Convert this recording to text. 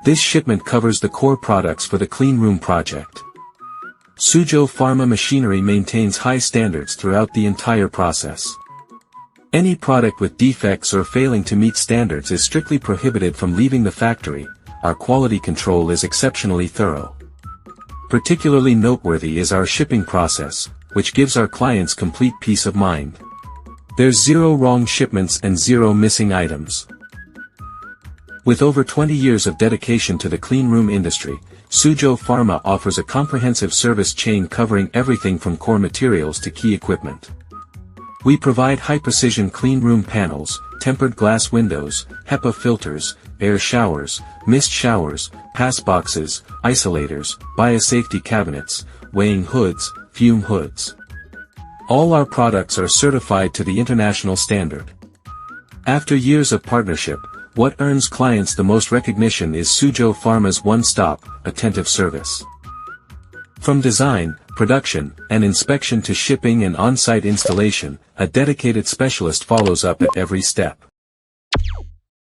This shipment covers the core products for the Cleanroom project. Suzhou Pharma machinery maintains high standards throughout the entire process. Any product with defects or failing to meet standards is strictly prohibited from leaving the factory. Our quality control is exceptionally thorough. Particularly noteworthy is our shipping process, which gives our clients complete peace of mind. There's 0 wrong shipments and 0 missing items. With over 20 years of dedication to the cleanroom industry, Suzhou Pharma offers a comprehensive service chain covering everything from core materials to key equipment. We provide high-precision cleanroom panels, tempered glass windows, HEPA filters, air showers, mist showers, pass boxes, isolators, biosafety cabinets, weighing hoods, fume hoods. All our products are certified to the international standard. After years of partnership, what earns clients the most recognition is Suzhou Pharma's one-stop, attentive service. From design, production, and inspection to shipping and on-site installation, a dedicated specialist follows up at every step.